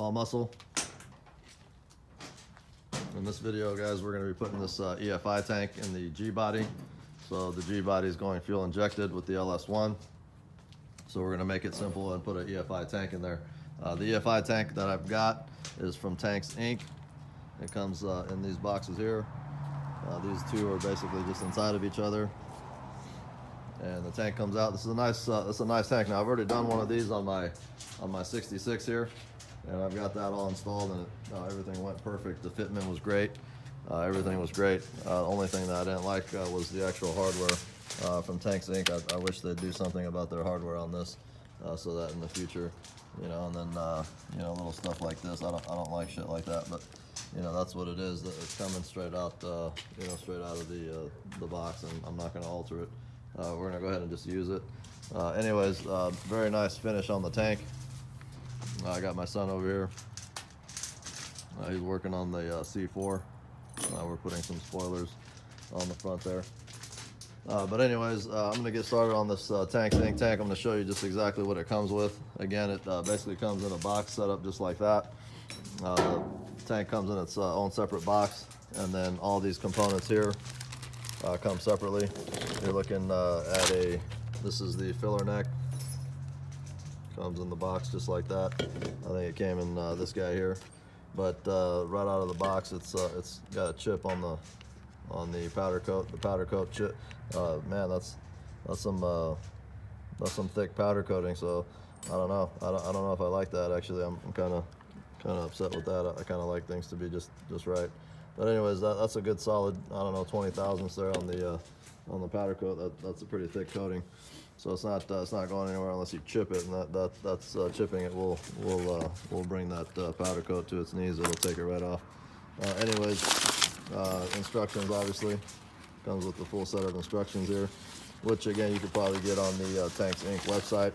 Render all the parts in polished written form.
all muscle. In this video, guys, we're going to be putting this EFI tank in the G body. So the G body is going fuel injected with the LS1. So we're going to make it simple and put an EFI tank in there. The EFI tank that I've got is from Tanks Inc. It comes in these boxes here. These two are basically just inside of each other, and the tank comes out. This is a nice tank. Now I've already done one of these on my 66 here, and I've got that all installed, and everything went perfect. The fitment was great. Everything was great. The only thing that I didn't like was the actual hardware from Tanks Inc. I wish they'd do something about their hardware on this, so that in the future, and then little stuff like this. I don't like shit like that, but that's what it is. It's coming straight out, straight out of the box, and I'm not going to alter it. We're going to go ahead and just use it. Anyways, very nice finish on the tank. I got my son over here. He's working on the C4. We're putting some spoilers on the front there. But anyways, I'm going to get started on this Tanks Inc. tank. I'm going to show you just exactly what it comes with. Again, it basically comes in a box set up just like that. The tank comes in its own separate box, and then all these components here come separately. You're looking at this is the filler neck. Comes in the box just like that. I think it came in this guy here, but right out of the box, it's got a chip on the powder coat. The powder coat chip, man, that's some thick powder coating. So I don't know. I don't know if I like that. Actually, I'm kind of upset with that. I kind of like things to be just right. But anyways, that's a good solid, I don't know, 20 thousandths there on the powder coat. That's a pretty thick coating. So it's not going anywhere unless you chip it, and that's chipping it will bring that powder coat to its knees. It'll take it right off. Anyways, instructions obviously comes with the full set of instructions here, which again you could probably get on the Tanks Inc. website.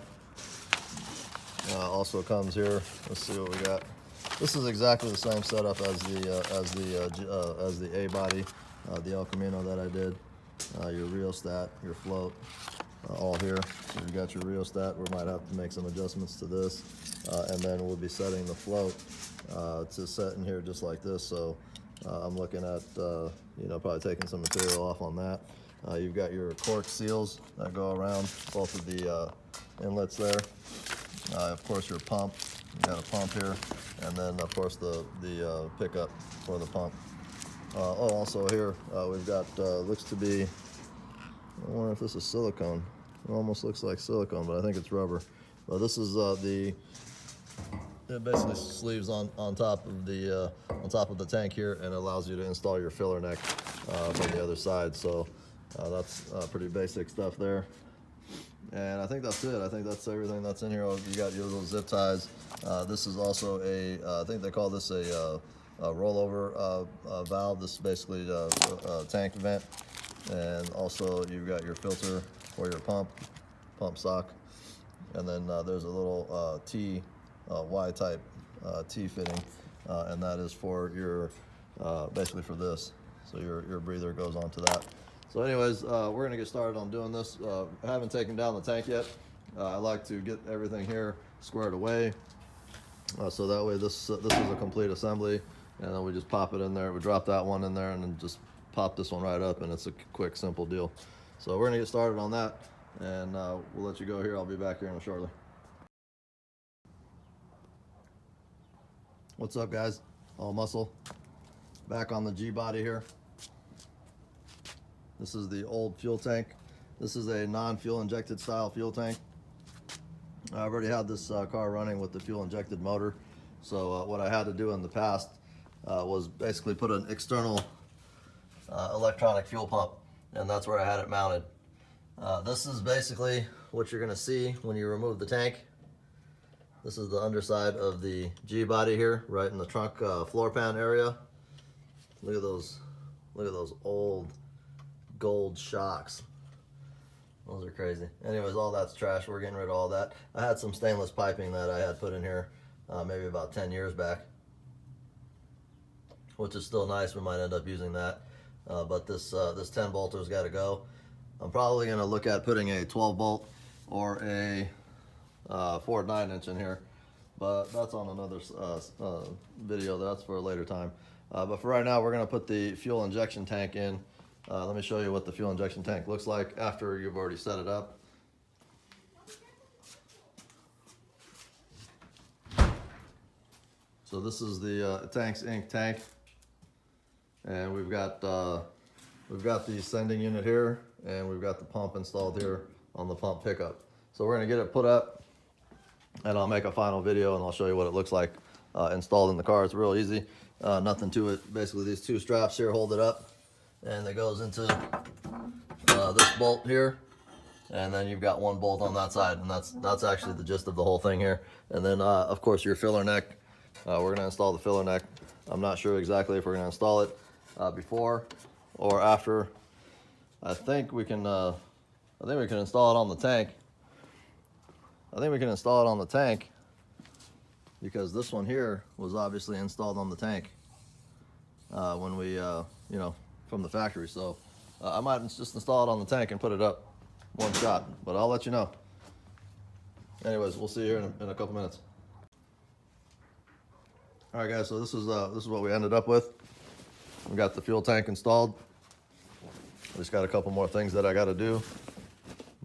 Also comes here. Let's see what we got. This is exactly the same setup as the A body, the El Camino that I did. Your rheostat, your float, all here. So you got your rheostat. We might have to make some adjustments to this, and then we'll be setting the float to set in here just like this. So I'm looking at probably taking some material off on that. You've got your cork seals that go around both of the inlets there. Of course, your pump. You got a pump here, and then of course the pickup for the pump. Also here we've got looks to be, I wonder if this is silicone. It almost looks like silicone, but I think it's rubber. But this is it basically sleeves on top of the tank here, and allows you to install your filler neck from the other side. So that's pretty basic stuff there. And I think that's it. I think that's everything that's in here. You got your little zip ties. This is also I think they call this a rollover valve. This is basically a tank vent. And also you've got your filter for your pump sock. And then there's a little Y-type T fitting, and that is for your, basically for this. So your breather goes onto that. So anyways, we're gonna get started on doing this. I haven't taken down the tank yet. I like to get everything here squared away, so that way this is a complete assembly, and then we just pop it in there. We drop that one in there, and then just pop this one right up, and it's a quick, simple deal. So we're gonna get started on that, and we'll let you go here. I'll be back here in a shortly. What's up, guys? All muscle. Back on the G body here. This is the old fuel tank. This is a non-fuel injected style fuel tank. I've already had this car running with the fuel injected motor. So what I had to do in the past was basically put an external electronic fuel pump, and that's where I had it mounted. This is basically what you're gonna see when you remove the tank. This is the underside of the G body here, right in the trunk floor pan area. Look at those old gold shocks. Those are crazy. Anyways, all that's trash. We're getting rid of all that. I had some stainless piping that I had put in here maybe about 10 years back, which is still nice. We might end up using that, but this 10 bolter's got to go. I'm probably going to look at putting a 12 bolt or a 4 9-inch in here. but that's on another video. That's for a later time. But for right now, we're going to put the fuel injection tank in. Let me show you what the fuel injection tank looks like after you've already set it up. So this is the Tanks Inc. tank, and we've got the sending unit here, and we've got the pump installed here on the pump pickup. So we're gonna get it put up, and I'll make a final video and I'll show you what it looks like installed in the car. It's real easy, nothing to it. Basically, these two straps here hold it up, and it goes into this bolt here, and then you've got one bolt on that side, and that's actually the gist of the whole thing here. And then of course your filler neck. We're gonna install the filler neck. I'm not sure exactly if we're gonna install it before or after. I think we can install it on the tank. I think we can install it on the tank because this one here was obviously installed on the tank when we, from the factory. So I might just install it on the tank and put it up one shot, but I'll let you know. Anyways, we'll see you here in a couple minutes. All right, guys. So this is what we ended up with. We got the fuel tank installed. I just got a couple more things that I got to do,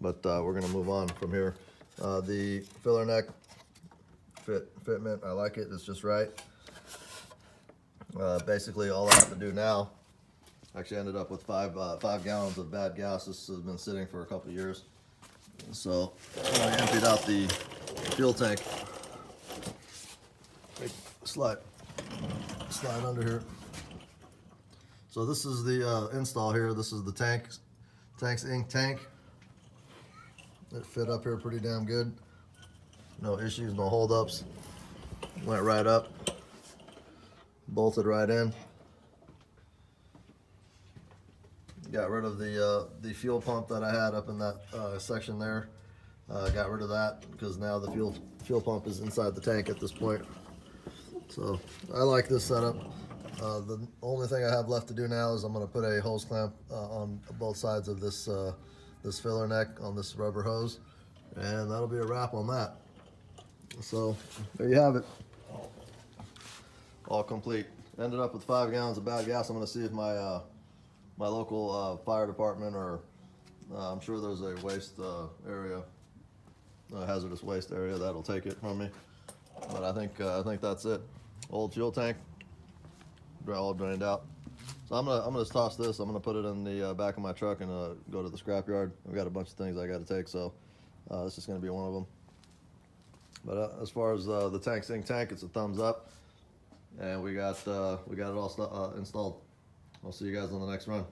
but we're gonna move on from here. The filler neck fitment, I like it. It's just right. Basically, all I have to do now. Actually, ended up with 5 gallons of bad gas. This has been sitting for a couple of years. So I emptied out the fuel tank. Slide under here. So this is the install here. This is the Tanks Inc. tank. It fit up here pretty damn good. No issues, no holdups. Went right up. Bolted right in. Got rid of the fuel pump that I had up in that section there. Got rid of that because now the fuel pump is inside the tank at this point. So I like this setup. The only thing I have left to do now is I'm going to put a hose clamp on both sides of this this filler neck on this rubber hose, and that'll be a wrap on that. So there you have it, all complete. Ended up with 5 gallons of bad gas. I'm going to see if my my local fire department, or I'm sure there's a waste area, hazardous waste area that'll take it from me. But I think that's it. Old fuel tank, all drained out. So I'm gonna just toss this. I'm gonna put it in the back of my truck and go to the scrapyard. I've got a bunch of things I got to take, so this is gonna be one of them. But as far as the Tanks Inc. tank, it's a thumbs up, and we got it all installed. I'll see you guys on the next run.